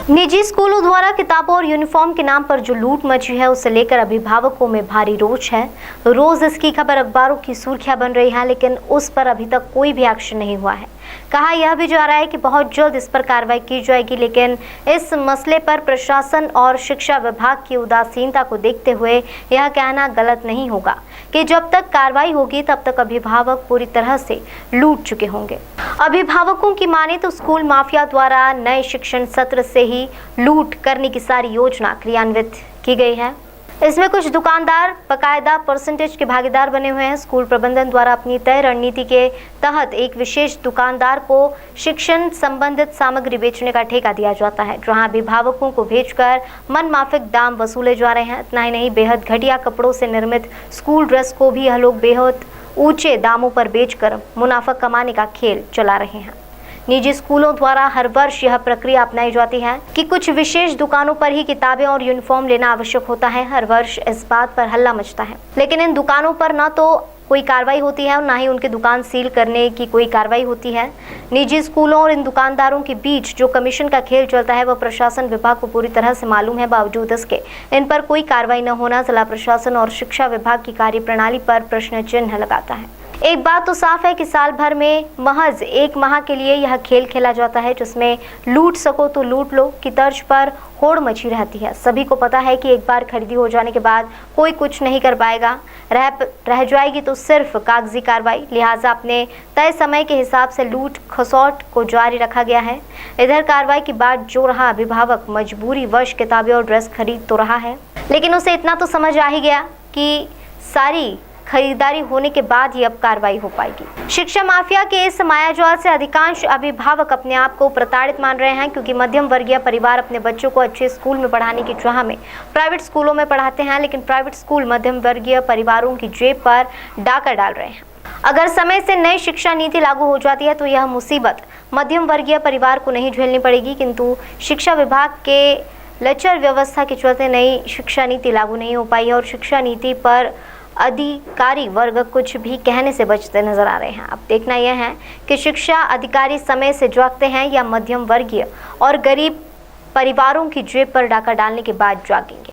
निजी स्कूलों द्वारा किताबों और यूनिफॉर्म के नाम पर जो लूट मची है उसे लेकर अभिभावकों में भारी रोष है। रोज इसकी खबर अखबारों की सुर्खियां बन रही है, लेकिन उस पर अभी तक कोई भी एक्शन नहीं हुआ है। कहा यह भी जा रहा है कि बहुत जल्द इस पर कार्रवाई की जाएगी, लेकिन इस मसले पर प्रशासन और शिक्षा विभाग की उदासीनता को देखते हुए यह कहना गलत नहीं होगा कि जब तक कार्रवाई होगी तब तक अभिभावक पूरी तरह से लूट चुके होंगे। अभिभावकों की माने तो स्कूल माफिया द्वारा नए शिक्षण सत्र से ही लूट करने की सारी योजना क्रियान्वित की गई है। इसमें कुछ दुकानदार बकायदा परसेंटेज के भागीदार बने हुए हैं। स्कूल प्रबंधन द्वारा अपनी तय रणनीति के तहत एक विशेष दुकानदार को शिक्षण संबंधित सामग्री बेचने का ठेका दिया जाता है, जहां अभिभावकों को भेजकर मनमाफिक दाम वसूले जा रहे हैं। इतना ही नहीं, बेहद घटिया कपड़ों से निर्मित स्कूल ड्रेस को भी यह लोग बेहद ऊंचे दामों पर बेचकर मुनाफा कमाने का खेल चला रहे हैं। निजी स्कूलों द्वारा हर वर्ष यह प्रक्रिया अपनाई जाती है कि कुछ विशेष दुकानों पर ही किताबें और यूनिफॉर्म लेना आवश्यक होता है। हर वर्ष इस बात पर हल्ला मचता है, लेकिन इन दुकानों पर न तो कोई कार्रवाई होती है और ना ही उनकी दुकान सील करने की कोई कार्रवाई होती है। निजी स्कूलों और इन दुकानदारों के बीच जो कमीशन का खेल चलता है वह प्रशासन विभाग को पूरी तरह से मालूम है। बावजूद इसके इन पर कोई कार्रवाई न होना जिला प्रशासन और शिक्षा विभाग की कार्यप्रणाली पर प्रश्न चिन्ह लगाता है। एक बात तो साफ है कि साल भर में महज एक माह के लिए यह खेल खेला जाता है, जिसमें लूट सको तो लूट लो की तर्ज पर होड़ मची रहती है। सभी को पता है कि एक बार खरीदी हो जाने के बाद कोई कुछ नहीं कर पाएगा, रह जाएगी तो सिर्फ कागजी कार्रवाई। लिहाजा अपने तय समय के हिसाब से लूट खसौट को जारी रखा गया है। इधर कार्रवाई के बाद जो रहा अभिभावक मजबूरी वश किताबें और ड्रेस खरीद तो रहा है, लेकिन उसे इतना तो समझ आ ही गया कि सारी खरीदारी होने के बाद ही अब कार्रवाई हो पाएगी। शिक्षा माफिया के इस मायाजाल से अधिकांश अभिभावक अपने आप को प्रताड़ित मान रहे हैं, क्योंकि मध्यम वर्गीय परिवार अपने बच्चों को अच्छे स्कूल में पढ़ाने की चाह में प्राइवेट स्कूलों में पढ़ाते हैं, लेकिन प्राइवेट स्कूल मध्यम वर्गीय परिवारों की जेब पर डाका डाल रहे हैं। अगर समय से नई शिक्षा नीति लागू हो जाती है तो यह मुसीबत मध्यम वर्गीय परिवार को नहीं झेलनी पड़ेगी, किंतु शिक्षा विभाग के लचर व्यवस्था के चलते नई शिक्षा नीति लागू नहीं हो पाई है और शिक्षा नीति पर अधिकारी वर्ग कुछ भी कहने से बचते नजर आ रहे हैं। अब देखना यह है कि शिक्षा अधिकारी समय से जागते हैं या मध्यम वर्गीय और गरीब परिवारों की जेब पर डाका डालने के बाद जागेंगे।